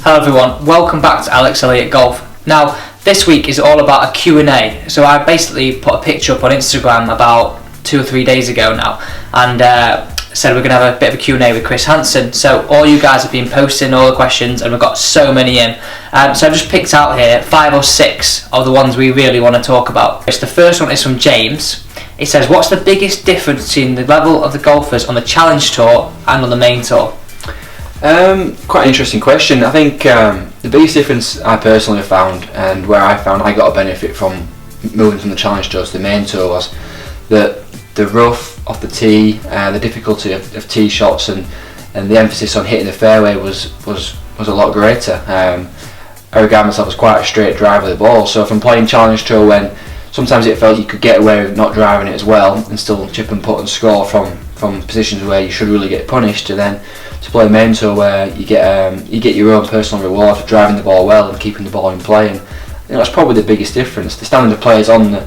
Hello everyone, welcome back to Alex Elliott Golf. Now, this week is all about a Q&A. So I basically put a picture up on Instagram about 2 or 3 days ago now, and said we're going to have a bit of a Q&A with Chris Hanson. So all you guys have been posting all the questions, and we've got so many in. So I've just picked out here 5 or 6 of the ones we really want to talk about. The first one is from James. It says, what's the biggest difference between the level of the golfers on the Challenge Tour and on the main tour? Quite an interesting question. I think the biggest difference I personally found, and where I found I got a benefit from moving from the Challenge Tour to the main tour, was that the rough off the tee, the difficulty of tee shots, and the emphasis on hitting the fairway was a lot greater. I regard myself as quite a straight driver of the ball, so from playing Challenge Tour when sometimes it felt you could get away with not driving it as well and still chip and putt and score from positions where you should really get punished, to then to play main tour where you get your own personal reward for driving the ball well and keeping the ball in play. And that's probably the biggest difference. The standard of players on the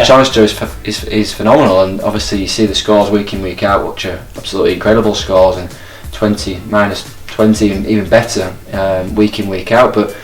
Challenge Tour is phenomenal, and obviously you see the scores week in week out, which are absolutely incredible scores, and 20, minus 20, and even better week in week out. But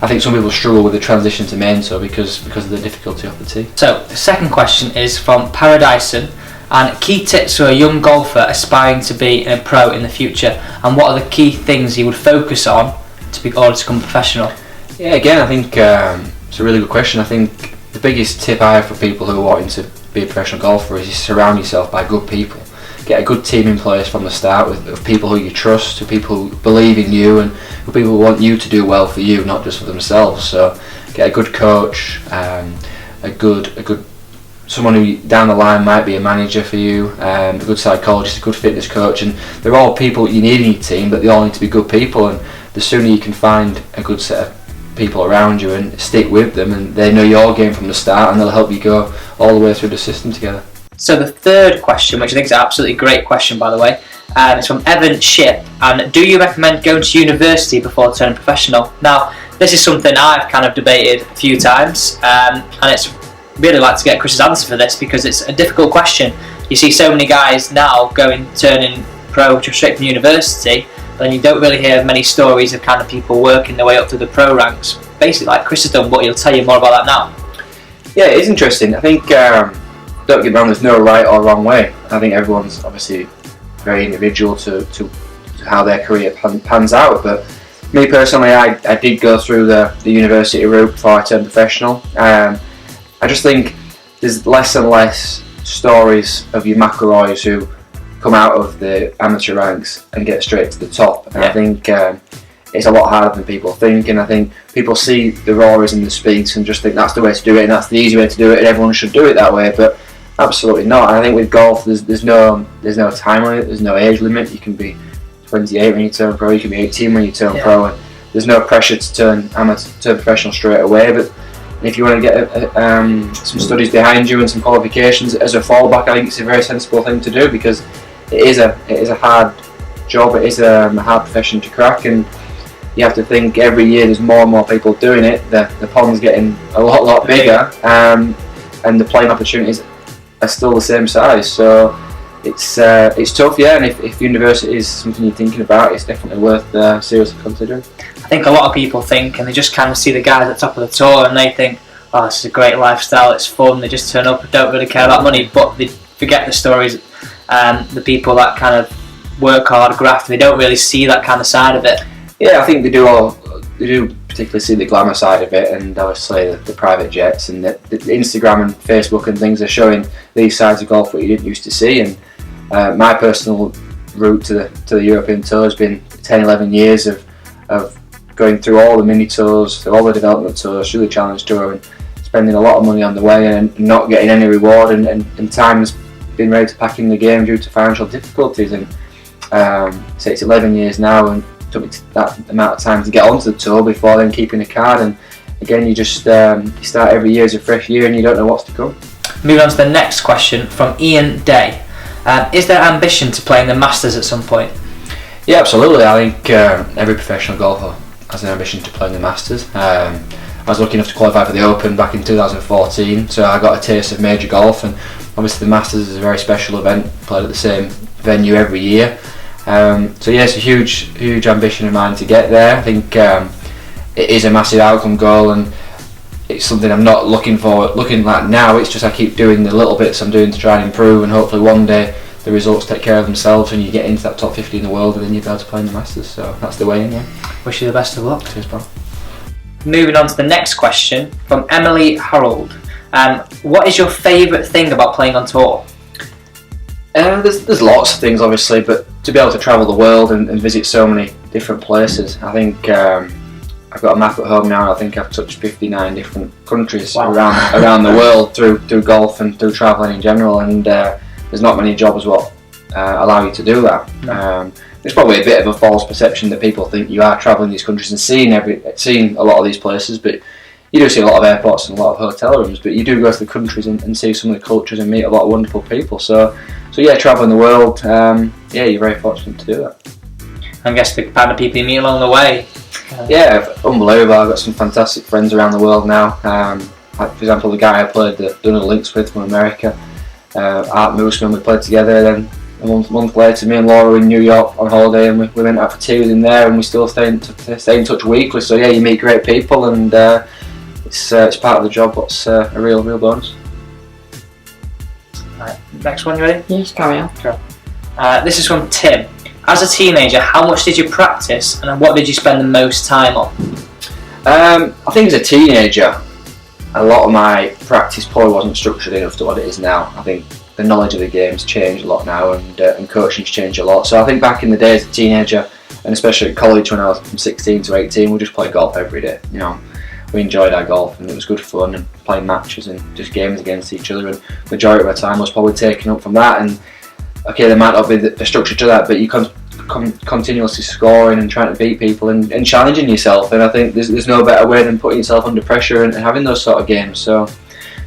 I think some people struggle with the transition to main tour because of the difficulty off the tee. So the second question is from Paradison, and key tips for a young golfer aspiring to be a pro in the future, and what are the key things you would focus on to become professional? Yeah, again, I think it's a really good question. I think the biggest tip I have for people who are wanting to be a professional golfer is you surround yourself by good people. Get a good team in place from the start with people who you trust, with people who believe in you, and with people who want you to do well for you, not just for themselves. So get a good coach, a good someone who down the line might be a manager for you, a good psychologist, a good fitness coach, and they're all people you need in your team, but they all need to be good people. And the sooner you can find a good set of people around you and stick with them, and they know your game from the start, and they'll help you go all the way through the system together. So the third question, which I think is an absolutely great question by the way, it's from Evan Ship, and do you recommend going to university before turning professional? Now, this is something I've kind of debated a few times, and it's really like to get Chris's answer for this, because it's a difficult question. You see so many guys now turning pro just straight from university, but then you don't really hear many stories of kind of people working their way up to the pro ranks, basically like Chris has done, but he'll tell you more about that now. Yeah, it is interesting. I think, don't get me wrong, there's no right or wrong way. I think everyone's obviously very individual to how their career pans out, but me personally, I did go through the university route before I turned professional. I just think there's less and less stories of your McIlroys who come out of the amateur ranks and get straight to the top. And I think it's a lot harder than people think, and I think people see the Rorys and the Spieths and just think that's the way to do it, and that's the easy way to do it, and everyone should do it that way. But absolutely not. And I think with golf, there's no time limit, there's no age limit. You can be 28 when you turn pro, you can be 18 when you turn pro, and there's no pressure to turn professional straight away. But if you want to get some studies behind you and some qualifications as a fallback, I think it's a very sensible thing to do, because it is a hard job, it is a hard profession to crack, and you have to think every year there's more and more people doing it. The pond's getting a lot bigger, and the playing opportunities are still the same size. So it's tough, yeah. And if university is something you're thinking about, it's definitely worth seriously considering. I think a lot of people think, and they just kind of see the guys at the top of the tour and they think, oh, this is a great lifestyle, it's fun, they just turn up, don't really care about money, but they forget the stories, the people that kind of work hard, graft, they don't really see that kind of side of it. Yeah, I think they do particularly see the glamour side of it, and obviously the private jets, and the Instagram and Facebook and things are showing these sides of golf that you didn't used to see. And my personal route to the European Tour has been 10-11 years of going through all the mini tours, through all the development tours, through the Challenge Tour, and spending a lot of money on the way and not getting any reward, and time has been ready to pack in the game due to financial difficulties. And so it's 11 years now, and it took me that amount of time to get onto the tour before then keeping a card. And again, you just you start every year as a fresh year, and you don't know what's to come. Moving on to the next question from Ian Day. Is there ambition to play in the Masters at some point? Yeah, absolutely. I think every professional golfer has an ambition to play in the Masters. I was lucky enough to qualify for the Open back in 2014, so I got a taste of major golf, and obviously the Masters is a very special event, played at the same venue every year. So yeah, it's a huge ambition of mine to get there. I think it is a massive outcome goal, and it's something I'm not looking like now. It's just I keep doing the little bits I'm doing to try and improve, and hopefully one day the results take care of themselves and you get into that top 50 in the world, and then you'll be able to play in the Masters. So that's the way in there. Wish you the best of luck. Cheers, pal. Moving on to the next question from Emily Harold. What is your favourite thing about playing on tour? There's lots of things, obviously, but to be able to travel the world and visit so many different places. I think I've got a map at home now, and I think I've touched 59 different countries around the world through golf and through travelling in general, and there's not many jobs what allow you to do that. No. It's probably a bit of a false perception that people think you are travelling these countries and seeing a lot of these places, but you do see a lot of airports and a lot of hotel rooms, but you do go to the countries and see some of the cultures and meet a lot of wonderful people. So yeah, travelling the world, yeah, you're very fortunate to do that. I guess the kind of people you meet along the way. Yeah, unbelievable. I've got some fantastic friends around the world now. Like, for example, the guy I played the Dunno Links with from America, Art Mooseman, we played together. Then a month later, me and Laura were in New York on holiday, and we went out for tea with him there, and we still stay in touch weekly. So yeah, you meet great people, and it's part of the job. What's a real bonus. Right, next one, you ready? Yes, carry on. Sure. This is from Tim. As a teenager, how much did you practice, and what did you spend the most time on? I think as a teenager, a lot of my practice probably wasn't structured enough to what it is now. I think the knowledge of the game's changed a lot now, and coaching's changed a lot. So I think back in the day as a teenager, and especially at college when I was from 16 to 18, we just played golf every day. You know, we enjoyed our golf, and it was good fun, and playing matches and just games against each other. And the majority of our time was probably taken up from that. And okay, there might not be the structure to that, but you continuously scoring and trying to beat people and challenging yourself. And I think there's no better way than putting yourself under pressure and having those sort of games. So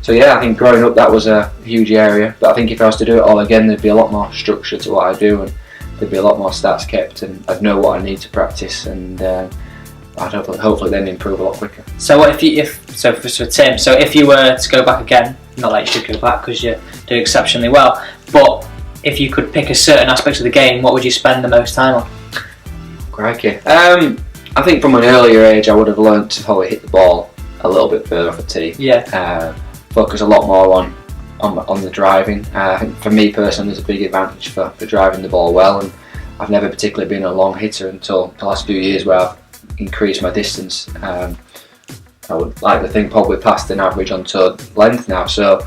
yeah, I think growing up that was a huge area. But I think if I was to do it all again, there'd be a lot more structure to what I do, and there'd be a lot more stats kept, and I'd know what I need to practice, and I'd hopefully then improve a lot quicker. So for Tim, so if you were to go back again, not like you should go back because you're doing exceptionally well, but if you could pick a certain aspect of the game, what would you spend the most time on? Crikey. I think from an earlier age I would have learned to probably hit the ball a little bit further off the tee. Yeah. Focus a lot more on the driving. I think for me personally there's a big advantage for driving the ball well, and I've never particularly been a long hitter until the last few years where I've increased my distance. I would like to think probably past an average on tour length now, but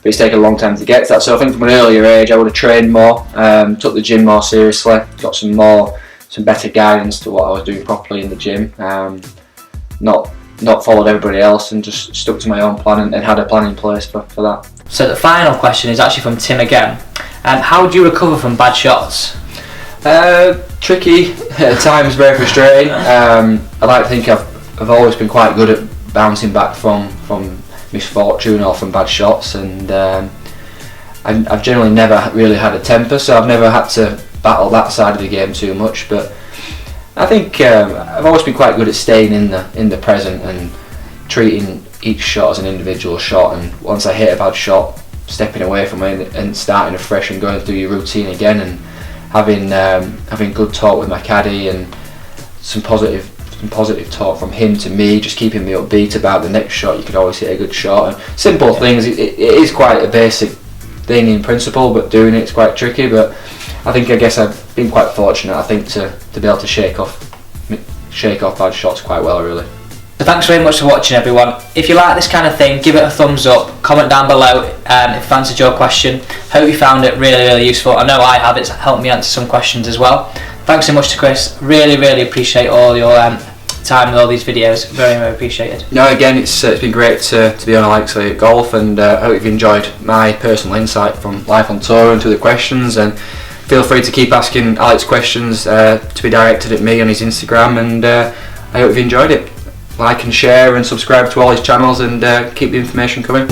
it's taken a long time to get to that. So I think from an earlier age I would have trained more, took the gym more seriously, got some better guidance to what I was doing properly in the gym, not followed everybody else, and just stuck to my own plan and had a plan in place for that. So the final question is actually from Tim again. How do you recover from bad shots? Tricky at times, very frustrating. I like to think I've always been quite good at bouncing back from misfortune or from bad shots, and I've generally never really had a temper, so I've never had to battle that side of the game too much. But I think I've always been quite good at staying in the present and treating each shot as an individual shot, and once I hit a bad shot, stepping away from it and starting afresh and going through your routine again, and having good talk with my caddy and some positive talk from him to me, just keeping me upbeat about the next shot. You could always hit a good shot, and simple things. It is quite a basic thing in principle, but doing it's quite tricky. But I guess I've been quite fortunate, I think, to be able to shake off bad shots quite well, really. So thanks very much for watching, everyone. If you like this kind of thing, give it a thumbs up, comment down below if you've answered your question. Hope you found it really useful. I know I have. It's helped me answer some questions as well. Thanks so much to Chris. Really appreciate all your time with all these videos. Very appreciated. No, again, it's been great to be on AlexElliottGolf, and I hope you've enjoyed my personal insight from life on tour and through the questions. And feel free to keep asking Alex questions to be directed at me on his Instagram, and I hope you've enjoyed it. Like and share and subscribe to all his channels, and keep the information coming.